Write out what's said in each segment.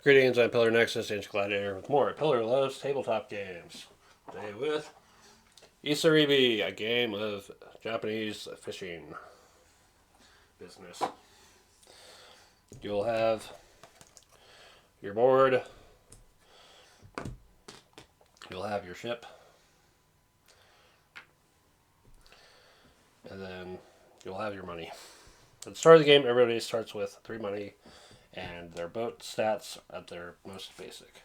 Greetings, I'm Pillar Nexus, Ancient Gladiator, with more Pillar Loves Tabletop games. Today with Isaribi, a game of Japanese fishing business. You'll have your board, you'll have your ship, and then you'll have your money. At the start of the game, everybody starts with 3 money and their boat stats at their most basic.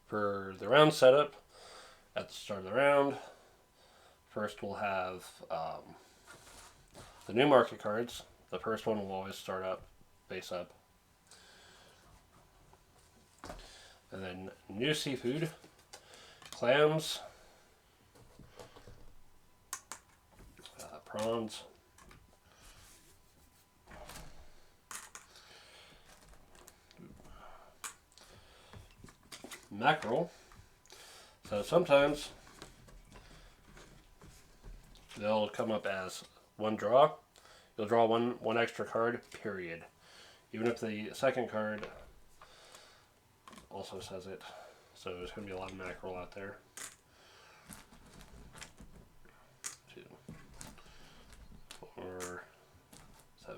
For the round setup, at the start of the round, first we'll have the new market cards. The first one will always start up, base up. And then new seafood, clams, prawns, mackerel. So sometimes they'll come up as one draw. You'll draw one extra card, period. Even if the second card also says it. So there's going to be a lot of mackerel out there. 2, 4, 7.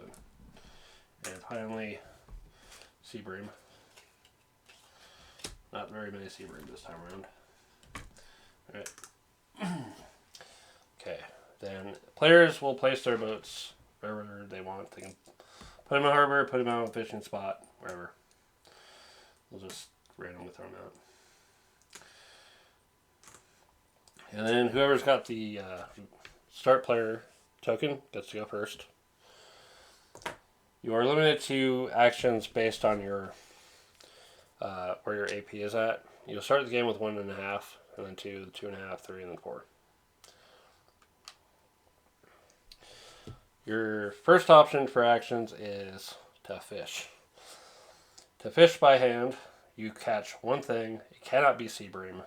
And finally, sea bream. Not very many sea bream this time around. Alright. Okay. Then players will place their boats wherever they want. They can put them in a harbor, put them out on a fishing spot, wherever. We'll just randomly throw them out. And then whoever's got the start player token gets to go first. You are limited to actions based on your where your AP is at. You'll start the game with 1.5, and then 2, 2.5, 3, and then 4. Your first option for actions is to fish. To fish by hand, you catch one thing. It cannot be sea bream.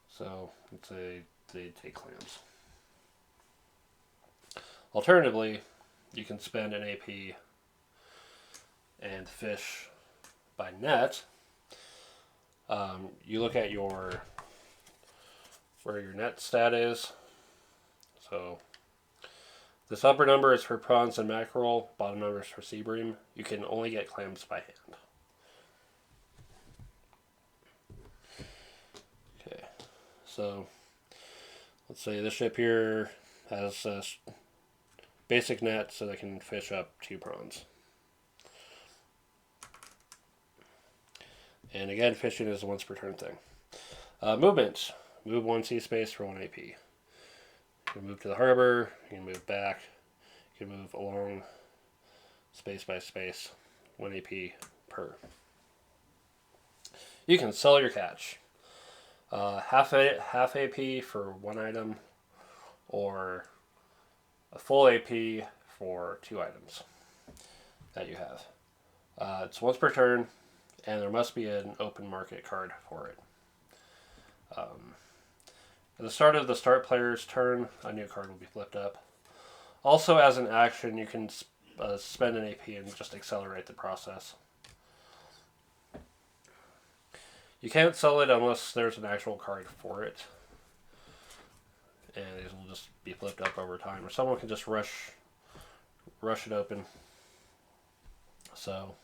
So they take clams. Alternatively, you can spend an AP and fish by net. You look at where your net stat is. So this upper number is for prawns and mackerel, bottom number is for sea bream. You can only get clams by hand. Okay, so let's say this ship here has a basic net, so they can fish up 2 prawns. And again, fishing is a once per turn thing. Movement. Move 1 sea space for 1 AP. You can move to the harbor, you can move back, you can move along space by space, 1 AP per. You can sell your catch. Half AP for 1 item, or a full AP for 2 items that you have. It's once per turn, and there must be an open market card for it. At the start of the start player's turn, a new card will be flipped up. Also, as an action, you can spend an AP and just accelerate the process. You can't sell it unless there's an actual card for it. And these will just be flipped up over time. Or someone can just rush it open. So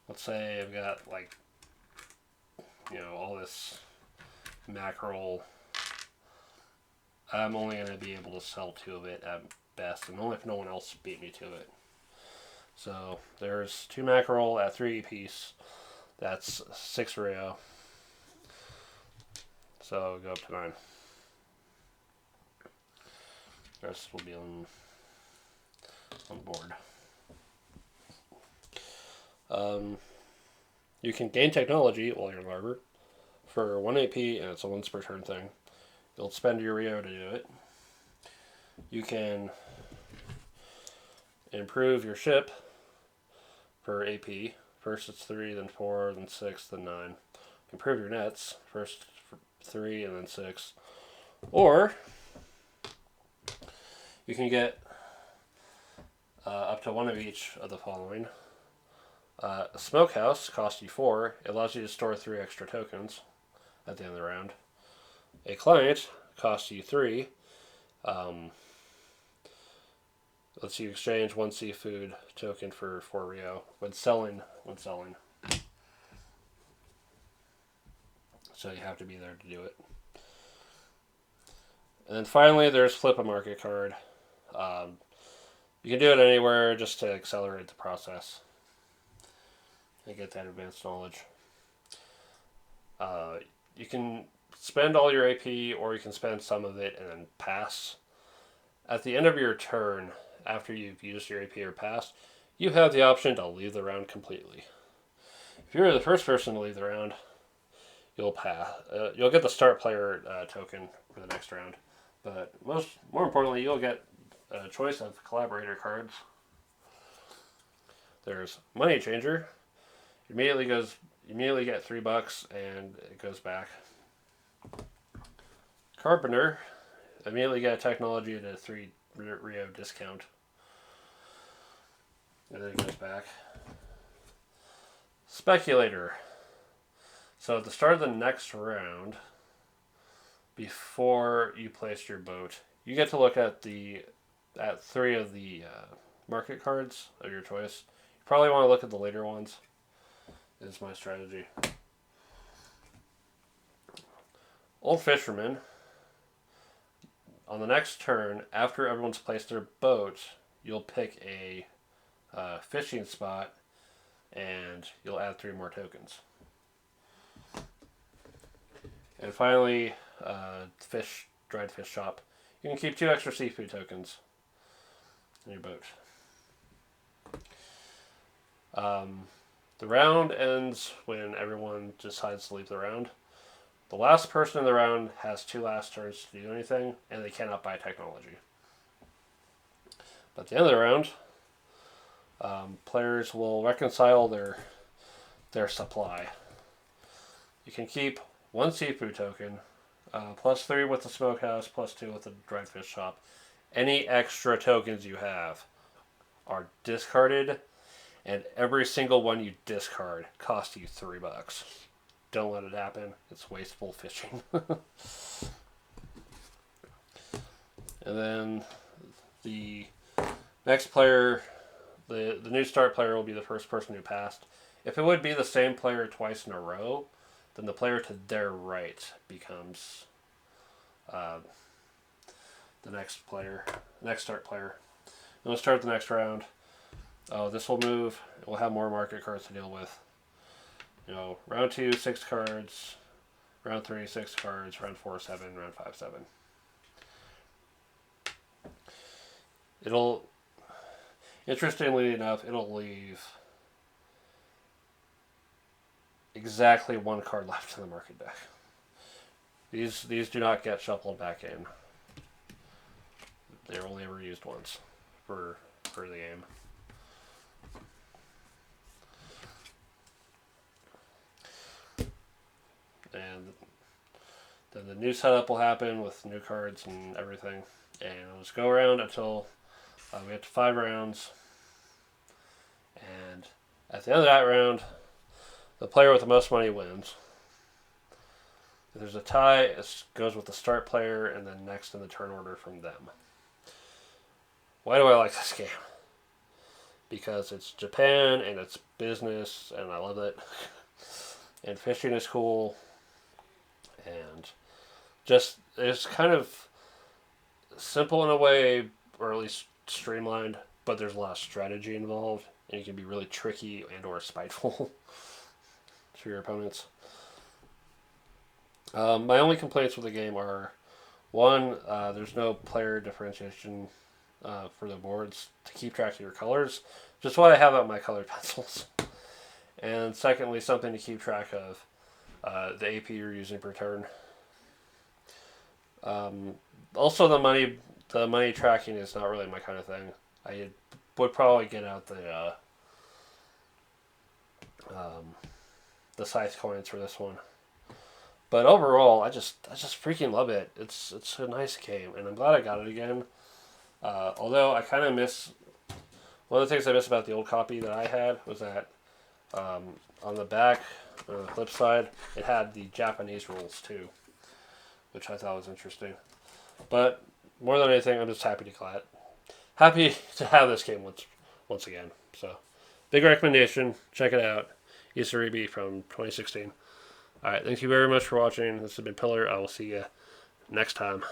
let's say I've got all this mackerel. I'm only going to be able to sell 2 of it at best, and only if no one else beat me to it. So there's 2 mackerel at 3 apiece. That's 6 Rio. So I'll go up to 9. The rest will be on the board. You can gain technology while you're in harbor for 1 AP, and it's a once per turn thing. You'll spend your Rio to do it. You can improve your ship for AP. First it's 3, then 4, then 6, then 9. Improve your nets. First 3 and then 6. Or You can get up to one of each of the following. A smokehouse costs you 4. It allows you to store 3 extra tokens at the end of the round. A client costs you 3. Lets you exchange 1 seafood token for 4 Rio when selling. So you have to be there to do it. And then finally, there's Flip a Market card. You can do it anywhere just to accelerate the process and get that advanced knowledge. You can spend all your AP, or you can spend some of it and then pass. At the end of your turn, after you've used your AP or passed, you have the option to leave the round completely. If you're the first person to leave the round, you'll pass. You'll get the start player token for the next round, but more importantly, you'll get a choice of collaborator cards. There's Money Changer. Immediately get $3 and it goes back. Carpenter. Immediately get technology at a 3 Rio discount. And then it goes back. Speculator. So at the start of the next round, before you place your boat, you get to look at 3 of the market cards of your choice. You probably want to look at the later ones. Is my strategy. Old Fisherman. On the next turn, after everyone's placed their boat, you'll pick a fishing spot, and you'll add 3 more tokens. And finally, dried fish shop. You can keep 2 extra seafood tokens in your boat. The round ends when everyone decides to leave the round. The last person in the round has 2 last turns to do anything, and they cannot buy technology. But at the end of the round, players will reconcile their supply. You can keep 1 seafood token, +3 with the smokehouse, +2 with the dried fish shop. Any extra tokens you have are discarded, and every single one you discard costs you $3. Don't let it happen. It's wasteful fishing. And then the next player, the new start player will be the first person who passed. If it would be the same player twice in a row, then the player to their right becomes the next start player. And we'll start the next round. This will move. We'll have more market cards to deal with. Round 2, 6 cards. Round 3, 6 cards. Round 4, 7. Round 5, 7. Interestingly enough, it'll leave exactly 1 card left in the market deck. These do not get shuffled back in. They're only ever used once for the game. And then the new setup will happen with new cards and everything. And it'll just go around until we get to 5 rounds. And at the end of that round, the player with the most money wins. If there's a tie, it goes with the start player and then next in the turn order from them. Why do I like this game? Because it's Japan and it's business and I love it. And fishing is cool. And just, it's kind of simple in a way, or at least streamlined, but there's a lot of strategy involved, and you can be really tricky and or spiteful to your opponents. My only complaints with the game are, 1, there's no player differentiation for the boards to keep track of your colors, just what I have on my colored pencils. And secondly, something to keep track of the AP you're using per turn. Also, the money tracking is not really my kind of thing. I would probably get out the scythe coins for this one. But overall, I just freaking love it. It's a nice game, and I'm glad I got it again. Although I kind of miss one of the things I miss about the old copy that I had was that on the back, on the flip side, it had the Japanese rules too, which I thought was interesting. But more than anything, I'm just happy to have this game once again. So, big recommendation. Check it out. Isaribi from 2016. All right, thank you very much for watching. This has been Pillar. I will see you next time.